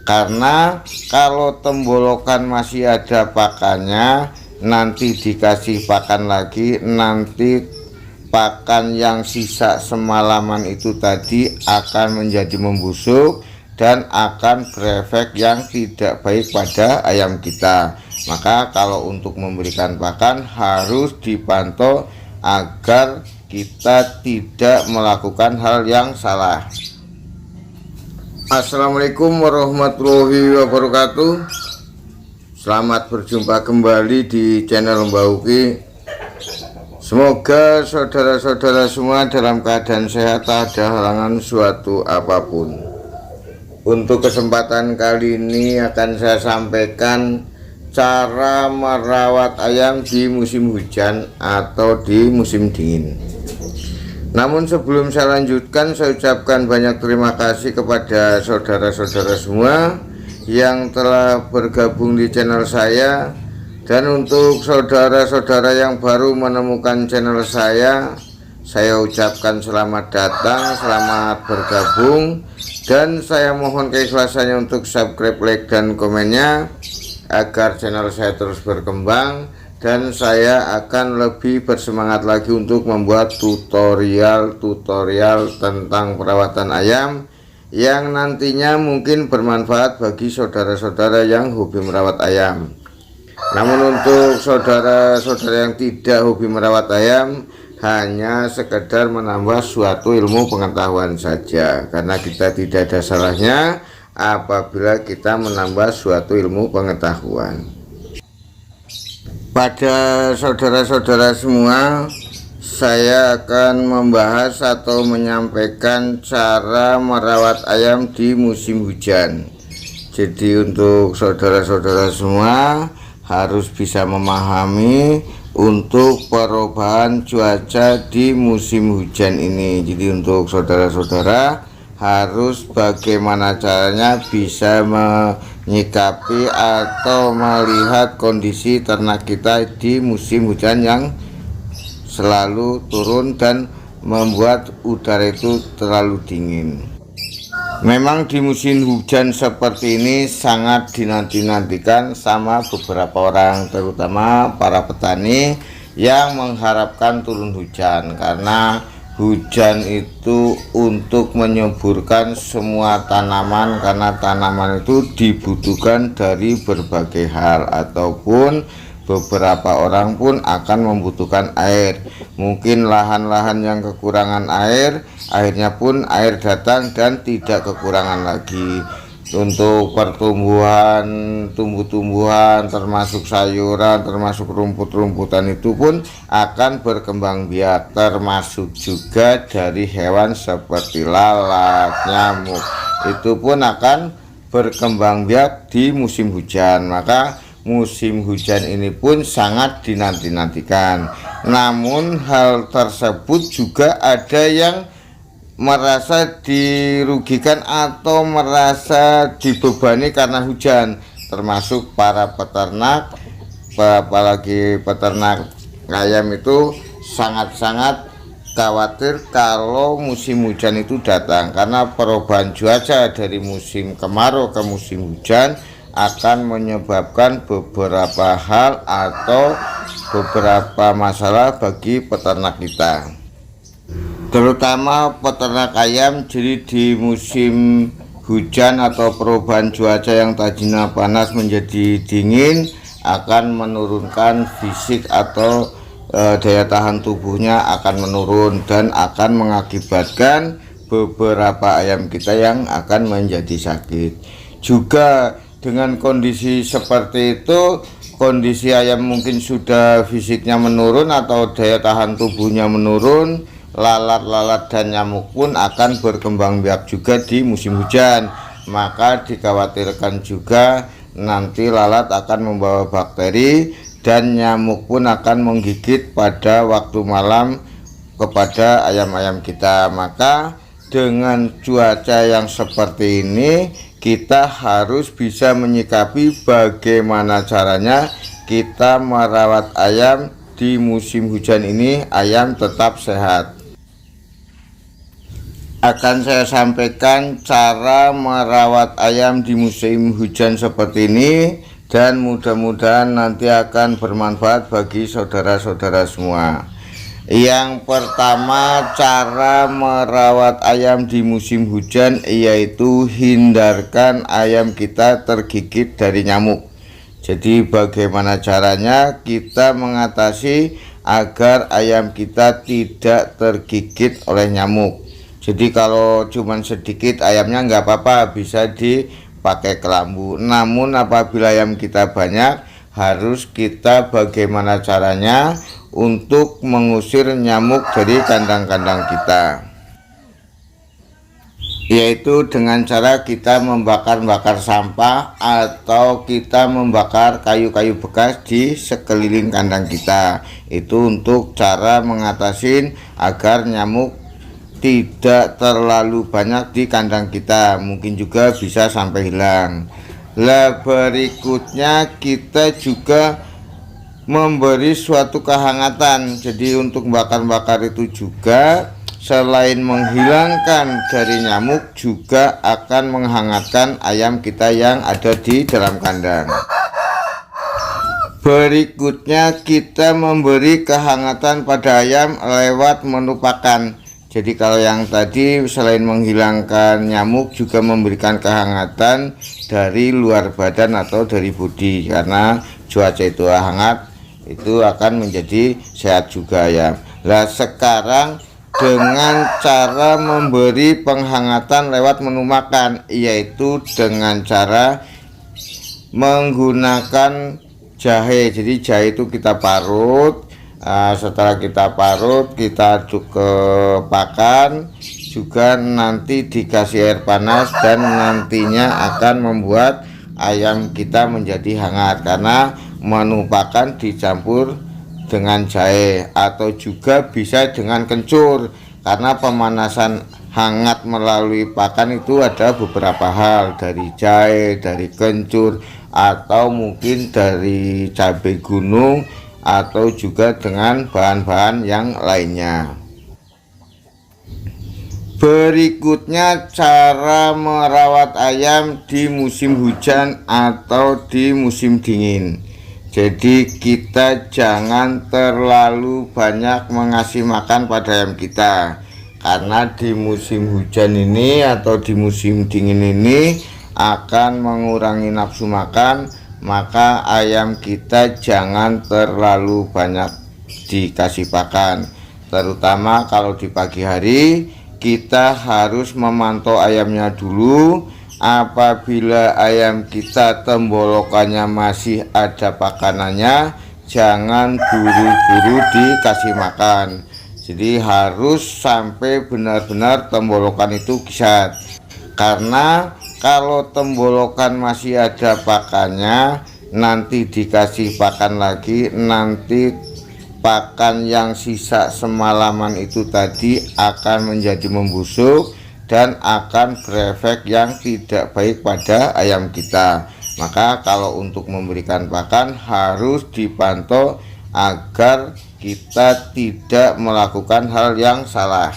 Karena kalau tenggorokan masih ada pakannya, nanti dikasih pakan lagi, nanti pakan yang sisa semalaman itu tadi akan menjadi membusuk dan akan berefek yang tidak baik pada ayam kita. Maka kalau untuk memberikan pakan harus dipantau agar kita tidak melakukan hal yang salah. Assalamualaikum warahmatullahi wabarakatuh. Selamat berjumpa kembali di channel Mbah Uki. Semoga saudara-saudara semua dalam keadaan sehat, tak ada halangan suatu apapun. Untuk kesempatan kali ini akan saya sampaikan cara merawat ayam di musim hujan atau di musim dingin. Namun sebelum saya lanjutkan, saya ucapkan banyak terima kasih kepada saudara-saudara semua yang telah bergabung di channel saya. Dan untuk saudara-saudara yang baru menemukan channel saya ucapkan selamat datang, selamat bergabung. Dan saya mohon keikhlasannya untuk subscribe, like, dan komennya agar channel saya terus berkembang dan saya akan lebih bersemangat lagi untuk membuat tutorial tentang perawatan ayam yang nantinya mungkin bermanfaat bagi saudara-saudara yang hobi merawat ayam. Namun untuk saudara-saudara yang tidak hobi merawat ayam, hanya sekedar menambah suatu ilmu pengetahuan saja, karena kita tidak ada salahnya apabila kita menambah suatu ilmu pengetahuan. Pada saudara-saudara semua, saya akan membahas atau menyampaikan cara merawat ayam di musim hujan. Jadi untuk saudara-saudara semua harus bisa memahami untuk perubahan cuaca di musim hujan ini. Jadi untuk saudara-saudara harus bagaimana caranya bisa menyikapi atau melihat kondisi ternak kita di musim hujan yang selalu turun dan membuat udara itu terlalu dingin. Memang di musim hujan seperti ini sangat dinanti-nantikan sama beberapa orang, terutama para petani yang mengharapkan turun hujan, karena hujan itu untuk menyuburkan semua tanaman, karena tanaman itu dibutuhkan dari berbagai hal, ataupun beberapa orang pun akan membutuhkan air. Mungkin lahan-lahan yang kekurangan air, akhirnya pun air datang dan tidak kekurangan lagi. Untuk pertumbuhan tumbuh-tumbuhan termasuk sayuran, termasuk rumput-rumputan itu pun akan berkembang biak, termasuk juga dari hewan seperti lalat, nyamuk, itu pun akan berkembang biak di musim hujan. Maka musim hujan ini pun sangat dinanti-nantikan. Namun hal tersebut juga ada yang merasa dirugikan atau merasa dibebani karena hujan, termasuk para peternak, apalagi peternak ayam itu sangat-sangat khawatir kalau musim hujan itu datang, karena perubahan cuaca dari musim kemarau ke musim hujan akan menyebabkan beberapa hal atau beberapa masalah bagi peternak kita, terutama peternak ayam. Jadi di musim hujan atau perubahan cuaca yang tadinya panas menjadi dingin akan menurunkan fisik atau daya tahan tubuhnya akan menurun dan akan mengakibatkan beberapa ayam kita yang akan menjadi sakit. Juga dengan kondisi seperti itu, kondisi ayam mungkin sudah fisiknya menurun atau daya tahan tubuhnya menurun, lalat-lalat dan nyamuk pun akan berkembang biak juga di musim hujan. Maka dikhawatirkan juga nanti lalat akan membawa bakteri dan nyamuk pun akan menggigit pada waktu malam kepada ayam-ayam kita. Maka dengan cuaca yang seperti ini, kita harus bisa menyikapi bagaimana caranya kita merawat ayam di musim hujan ini, ayam tetap sehat. akan saya sampaikan cara merawat ayam di musim hujan seperti ini, dan mudah-mudahan nanti akan bermanfaat bagi saudara-saudara semua. Yang pertama, cara merawat ayam di musim hujan yaitu hindarkan ayam kita tergigit dari nyamuk. Jadi bagaimana caranya kita mengatasi agar ayam kita tidak tergigit oleh nyamuk? Jadi kalau cuman sedikit ayamnya nggak apa-apa, bisa dipakai kelambu. Namun apabila ayam kita banyak, harus kita bagaimana caranya untuk mengusir nyamuk dari kandang-kandang kita, yaitu dengan cara kita membakar-bakar sampah atau kita membakar kayu-kayu bekas di sekeliling kandang kita. Itu untuk cara mengatasi agar nyamuk tidak terlalu banyak di kandang kita, mungkin juga bisa sampai hilang. Berikutnya kita juga memberi suatu kehangatan. Jadi untuk bakar-bakar itu juga selain menghilangkan dari nyamuk, juga akan menghangatkan ayam kita yang ada di dalam kandang. Berikutnya kita memberi kehangatan pada ayam lewat menu pakan. Jadi kalau yang tadi selain menghilangkan nyamuk, juga memberikan kehangatan dari luar badan atau dari bodi, karena cuaca itu hangat, itu akan menjadi sehat juga ya. Sekarang dengan cara memberi penghangatan lewat menu makan, yaitu dengan cara menggunakan jahe. Jadi jahe itu kita parut. Setelah kita parut, kita aduk ke pakan, juga nanti dikasih air panas, dan nantinya akan membuat ayam kita menjadi hangat, karena menu pakan dicampur dengan jahe, atau juga bisa dengan kencur, karena pemanasan hangat melalui pakan itu ada beberapa hal, dari jahe, dari kencur, atau mungkin dari cabai gunung, atau juga dengan bahan-bahan yang lainnya. Berikutnya cara merawat ayam di musim hujan atau di musim dingin. Jadi kita jangan terlalu banyak mengasih makan pada ayam kita, karena di musim hujan ini atau di musim dingin ini akan mengurangi nafsu makan. Maka ayam kita jangan terlalu banyak dikasih pakan, terutama kalau di pagi hari. Kita harus memantau ayamnya dulu. Apabila ayam kita tenggorokannya masih ada pakanannya, jangan buru-buru dikasih makan. Jadi harus sampai benar-benar tenggorokan itu kisat, karena kalau tenggorokan masih ada pakannya, nanti dikasih pakan lagi, nanti pakan yang sisa semalaman itu tadi akan menjadi membusuk dan akan berefek yang tidak baik pada ayam kita. Maka kalau untuk memberikan pakan harus dipantau agar kita tidak melakukan hal yang salah.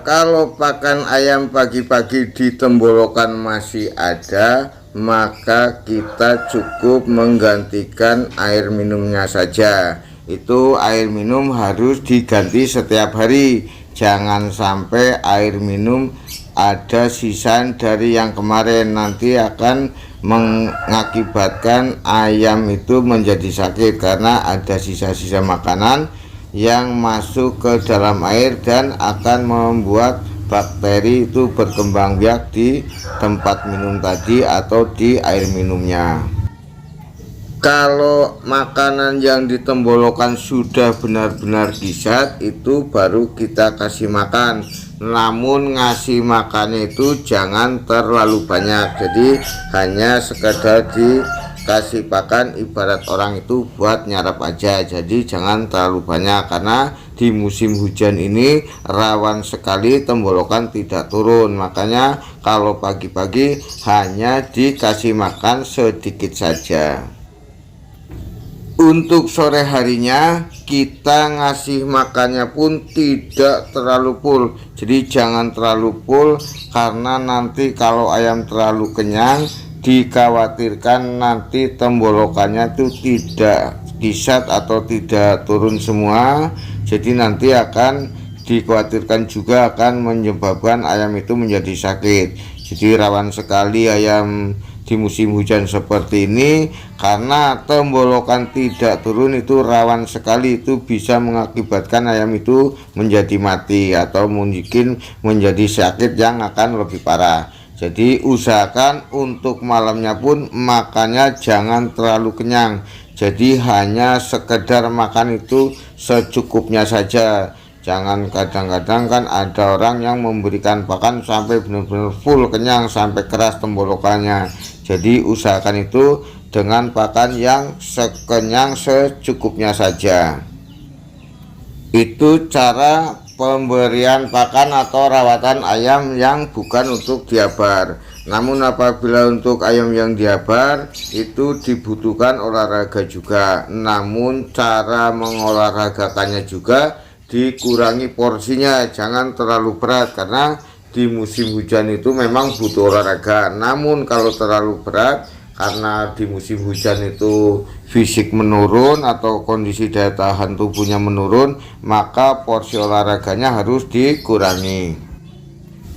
Kalau pakan ayam pagi-pagi di tenggorokan masih ada, maka kita cukup menggantikan air minumnya saja. Itu air minum harus diganti setiap hari. Jangan sampai air minum ada sisa dari yang kemarin, nanti akan mengakibatkan ayam itu menjadi sakit, karena ada sisa-sisa makanan yang masuk ke dalam air dan akan membuat bakteri itu berkembang biak di tempat minum tadi atau di air minumnya. Kalau makanan yang ditembolokan sudah benar-benar kisat, itu baru kita kasih makan. Namun ngasih makannya itu jangan terlalu banyak, jadi hanya sekedar dikasih pakan ibarat orang itu buat nyarap aja. Jadi jangan terlalu banyak, karena di musim hujan ini rawan sekali tenggorokan tidak turun. Makanya kalau pagi-pagi hanya dikasih makan sedikit saja. Untuk sore harinya kita ngasih makannya pun tidak terlalu full. Jadi jangan terlalu full, karena nanti kalau ayam terlalu kenyang dikhawatirkan nanti tenggorokannya itu tidak disat atau tidak turun semua. Jadi nanti akan dikhawatirkan juga akan menyebabkan ayam itu menjadi sakit. Jadi rawan sekali ayam di musim hujan seperti ini, karena tenggorokan tidak turun itu rawan sekali, itu bisa mengakibatkan ayam itu menjadi mati atau mungkin menjadi sakit yang akan lebih parah. Jadi usahakan untuk malamnya pun makannya jangan terlalu kenyang. Jadi hanya sekedar makan itu secukupnya saja. Jangan, kadang-kadang kan ada orang yang memberikan pakan sampai benar-benar full kenyang sampai keras tenggorokannya. Jadi usahakan itu dengan pakan yang sekenyang secukupnya saja. Itu cara pemberian pakan atau rawatan ayam yang bukan untuk diabar. Namun apabila untuk ayam yang diabar itu dibutuhkan olahraga juga. Namun cara mengolahragakannya juga dikurangi porsinya, jangan terlalu berat, karena di musim hujan itu memang butuh olahraga. Namun kalau terlalu berat, karena di musim hujan itu fisik menurun atau kondisi daya tahan tubuhnya menurun, maka porsi olahraganya harus dikurangi.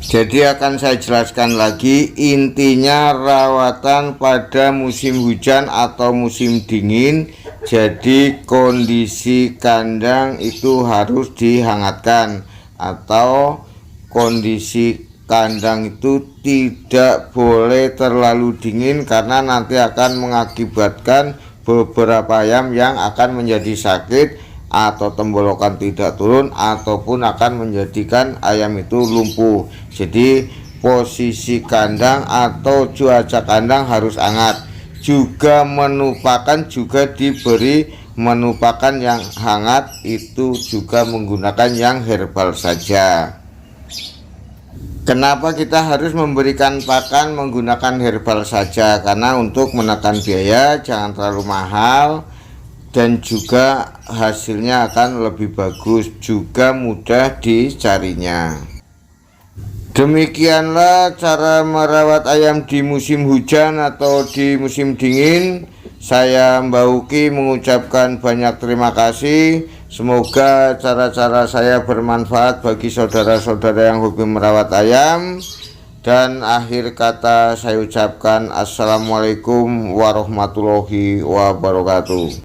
Jadi akan saya jelaskan lagi, intinya rawatan pada musim hujan atau musim dingin. Jadi kondisi kandang itu harus dihangatkan, atau kondisi kandang itu tidak boleh terlalu dingin, karena nanti akan mengakibatkan beberapa ayam yang akan menjadi sakit atau tenggorokan tidak turun, ataupun akan menjadikan ayam itu lumpuh. Jadi posisi kandang atau cuaca kandang harus hangat. Juga menu pakan juga diberi menu pakan yang hangat, itu juga menggunakan yang herbal saja. Kenapa kita harus memberikan pakan menggunakan herbal saja? Karena untuk menekan biaya, jangan terlalu mahal, dan juga hasilnya akan lebih bagus, juga mudah dicarinya. Demikianlah cara merawat ayam di musim hujan atau di musim dingin. Saya Mbah Uki mengucapkan banyak terima kasih. Semoga cara-cara saya bermanfaat bagi saudara-saudara yang hobi merawat ayam. Dan akhir kata saya ucapkan assalamualaikum warahmatullahi wabarakatuh.